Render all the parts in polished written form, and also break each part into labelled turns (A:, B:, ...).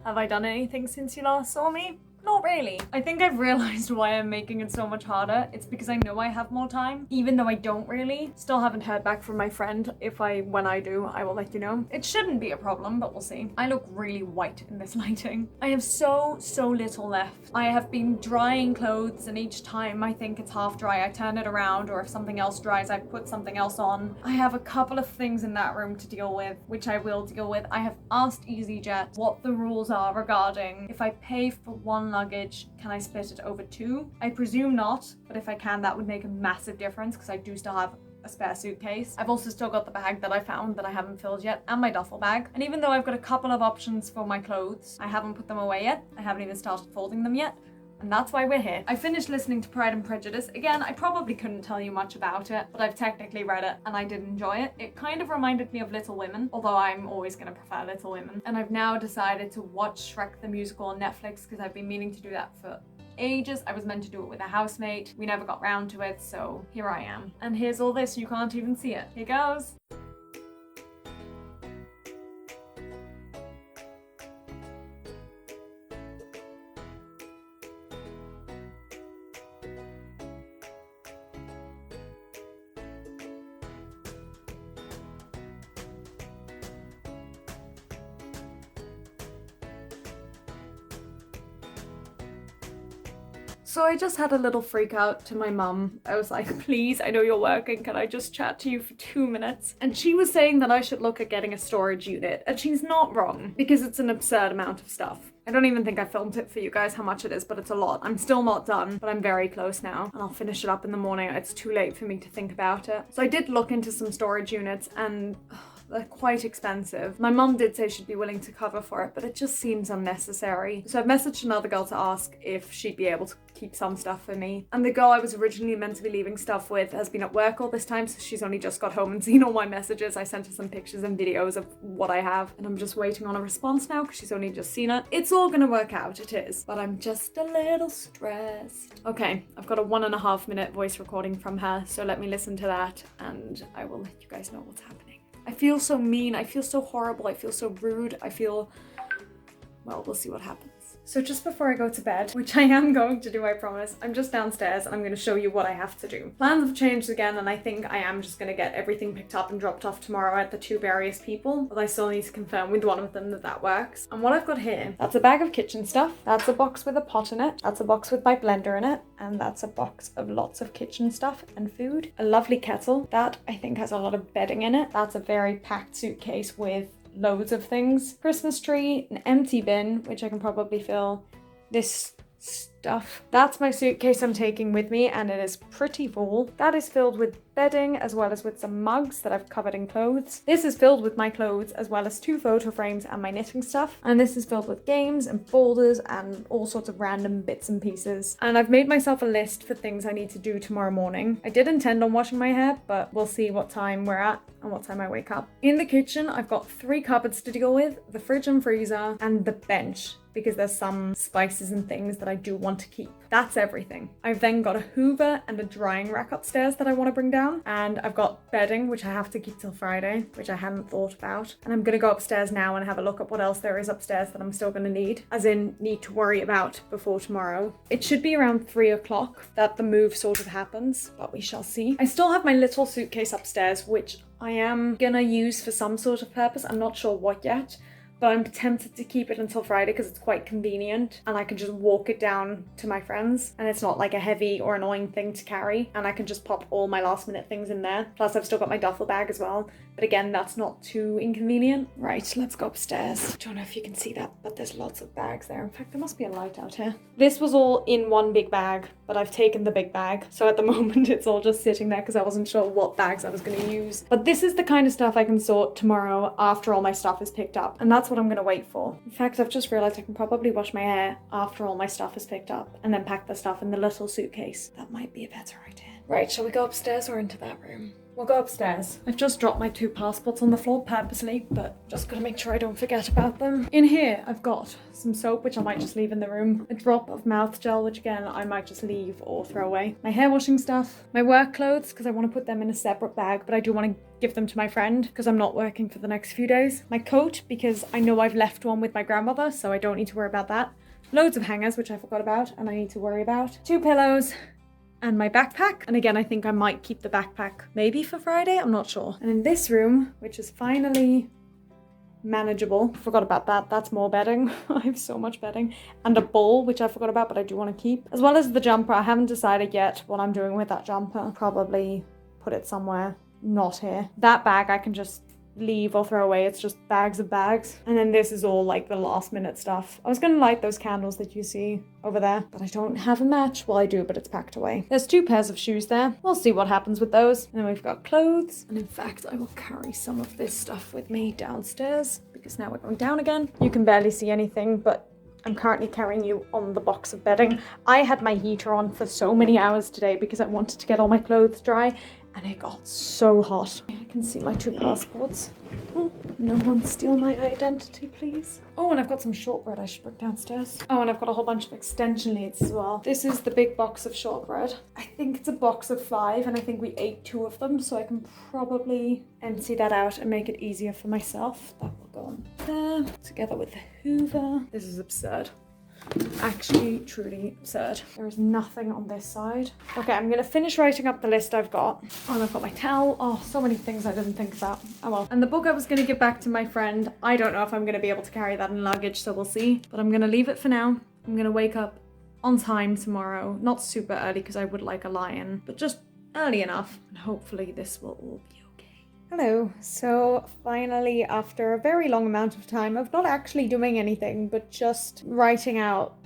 A: Have I done anything since you last saw me? Not really. I think I've realized why I'm making it so much harder. It's because I know I have more time, even though I don't really. Still haven't heard back from my friend. When I do, I will let you know. It shouldn't be a problem, but we'll see. I look really white in this lighting. I have so little left. I have been drying clothes, and each time I think it's half dry, I turn it around, or if something else dries, I put something else on. I have a couple of things in that room to deal with, which I will deal with. I have asked EasyJet what the rules are regarding if I pay for one luggage, can I split it over 2? I presume not, but if I can, that would make a massive difference because I do still have a spare suitcase. I've also still got the bag that I found that I haven't filled yet, and my duffel bag. And even though I've got a couple of options for my clothes, I haven't put them away yet. I haven't even started folding them yet. And that's why we're here. I finished listening to Pride and Prejudice. Again, I probably couldn't tell you much about it, but I've technically read it and I did enjoy it. It kind of reminded me of Little Women, although I'm always gonna prefer Little Women. And I've now decided to watch Shrek the Musical on Netflix because I've been meaning to do that for ages. I was meant to do it with a housemate. We never got round to it, so here I am. And here's all this, you can't even see it. Here goes. So I just had a little freak out to my mum. I was like, please, I know you're working, can I just chat to you for 2 minutes? And she was saying that I should look at getting a storage unit, and she's not wrong, because it's an absurd amount of stuff. I don't even think I filmed it for you guys how much it is, but it's a lot. I'm still not done, but I'm very close now, and I'll finish it up in the morning. It's too late for me to think about it. So I did look into some storage units, and they're quite expensive. My mum did say she'd be willing to cover for it, but it just seems unnecessary. So I've messaged another girl to ask if she'd be able to keep some stuff for me. And the girl I was originally meant to be leaving stuff with has been at work all this time, so she's only just got home and seen all my messages. I sent her some pictures and videos of what I have, and I'm just waiting on a response now because she's only just seen it. It's all gonna work out, it is, but I'm just a little stressed. Okay, I've got a 1.5 minute voice recording from her, so let me listen to that and I will let you guys know what's happening. I feel so mean, I feel so horrible, I feel so rude, well, we'll see what happens. So just before I go to bed, which I am going to do, I promise, I'm just downstairs and I'm going to show you what I have to do. Plans have changed again, and I think I am just going to get everything picked up and dropped off tomorrow at the 2 various people, but I still need to confirm with one of them that that works. And what I've got here, that's a bag of kitchen stuff, that's a box with a pot in it, that's a box with my blender in it, and that's a box of lots of kitchen stuff and food. A lovely kettle, that I think has a lot of bedding in it. That's a very packed suitcase with loads of things. Christmas tree, an empty bin, which I can probably fill. This stuff. That's my suitcase I'm taking with me, and it is pretty full. That is filled with bedding as well as with some mugs that I've covered in clothes. This is filled with my clothes as well as 2 photo frames and my knitting stuff. And this is filled with games and folders and all sorts of random bits and pieces. And I've made myself a list for things I need to do tomorrow morning. I did intend on washing my hair, but we'll see what time we're at and what time I wake up. In the kitchen, I've got 3 cupboards to deal with, the fridge and freezer, and the bench, because there's some spices and things that I do want to keep. That's everything. I've then got a hoover and a drying rack upstairs that I want to bring down, and I've got bedding, which I have to keep till Friday, which I hadn't thought about. And I'm gonna go upstairs now and have a look at what else there is upstairs that I'm still gonna need, as in need to worry about before tomorrow. It should be around 3 o'clock that the move sort of happens, but we shall see. I still have my little suitcase upstairs, which I am gonna use for some sort of purpose. I'm not sure what yet, but I'm tempted to keep it until Friday because it's quite convenient and I can just walk it down to my friends, and it's not like a heavy or annoying thing to carry, and I can just pop all my last minute things in there. Plus I've still got my duffel bag as well, but again, that's not too inconvenient. Right, let's go upstairs. Don't know if you can see that, but there's lots of bags there. In fact, there must be a light out here. This was all in one big bag, but I've taken the big bag. So at the moment it's all just sitting there because I wasn't sure what bags I was going to use. But this is the kind of stuff I can sort tomorrow after all my stuff is picked up, and that's what I'm going to wait for. In fact, I've just realized I can probably wash my hair after all my stuff is picked up and then pack the stuff in the little suitcase. That might be a better idea. Right, shall we go upstairs or into that room? We'll go upstairs. I've just dropped my 2 passports on the floor purposely, but just gotta make sure I don't forget about them. In here, I've got some soap, which I might just leave in the room. A drop of mouth gel, which again, I might just leave or throw away. My hair washing stuff. My work clothes, because I want to put them in a separate bag, but I do want to give them to my friend because I'm not working for the next few days. My coat, because I know I've left one with my grandmother, so I don't need to worry about that. Loads of hangers, which I forgot about and I need to worry about. 2 pillows. And my backpack. And again, I think I might keep the backpack maybe for Friday, I'm not sure. And in this room, which is finally manageable, forgot about that, that's more bedding. I have so much bedding. And a bowl, which I forgot about, but I do want to keep. As well as the jumper, I haven't decided yet what I'm doing with that jumper. Probably put it somewhere not here. That bag I can just leave or throw away, it's just bags of bags. And then this is all like the last minute stuff. I was gonna light those candles that you see over there, but I don't have a match. Well, I do, but it's packed away. There's 2 pairs of shoes there. We'll see what happens with those. And then we've got clothes. And in fact, I will carry some of this stuff with me downstairs because now we're going down again. You can barely see anything, but I'm currently carrying you on the box of bedding. I had my heater on for so many hours today because I wanted to get all my clothes dry. And it got so hot. I can see my 2 passports. Oh, no one steal my identity, please. Oh, and I've got some shortbread I should bring downstairs. Oh, and I've got a whole bunch of extension leads as well. This is the big box of shortbread. I think it's a box of 5, and I think we ate 2 of them, so I can probably empty that out and make it easier for myself. That will go on there, together with the Hoover. This is absurd. Actually, truly absurd. There is nothing on this side. Okay, I'm gonna finish writing up the list I've got. Oh, and I've got my towel. Oh, so many things I didn't think about. Oh well. And the book I was gonna give back to my friend. I don't know if I'm gonna be able to carry that in luggage, so we'll see. But I'm gonna leave it for now. I'm gonna wake up on time tomorrow. Not super early because I would like a lie-in, but just early enough. And hopefully this will all be okay. Hello. So finally, after a very long amount of time of not actually doing anything, but just writing out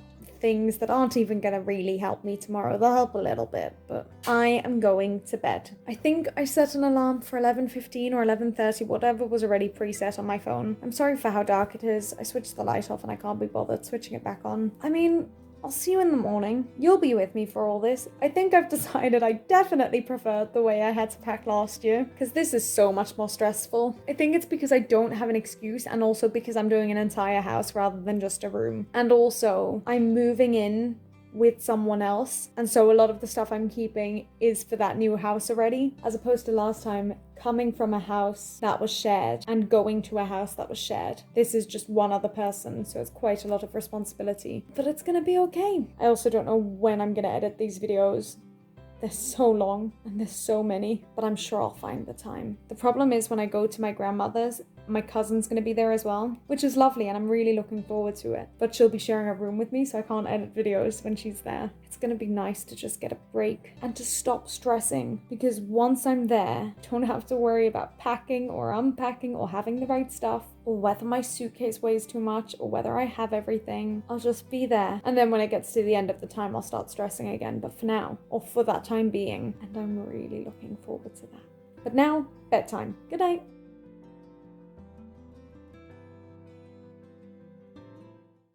A: things that aren't even gonna really help me tomorrow. They'll help a little bit, but I am going to bed. I think I set an alarm for 11:15 or 11:30, whatever was already preset on my phone. I'm sorry for how dark it is. I switched the light off and I can't be bothered switching it back on. I mean, I'll see you in the morning. You'll be with me for all this. I think I've decided I definitely prefer the way I had to pack last year, because this is so much more stressful. I think it's because I don't have an excuse, and also because I'm doing an entire house rather than just a room. And also, I'm moving in with someone else, and so a lot of the stuff I'm keeping is for that new house already, as opposed to last time coming from a house that was shared and going to a house that was shared. This is just one other person, so it's quite a lot of responsibility, but it's gonna be okay. I also don't know when I'm gonna edit these videos. They're so long and there's so many, but I'm sure I'll find the time. The problem is when I go to my grandmother's, my cousin's going to be there as well, which is lovely and I'm really looking forward to it. But she'll be sharing a room with me, so I can't edit videos when she's there. It's going to be nice to just get a break and to stop stressing, because once I'm there, I don't have to worry about packing or unpacking or having the right stuff, or whether my suitcase weighs too much, or whether I have everything. I'll just be there. And then when it gets to the end of the time, I'll start stressing again. But for now, or for that time being, and I'm really looking forward to that. But now, bedtime. Good night.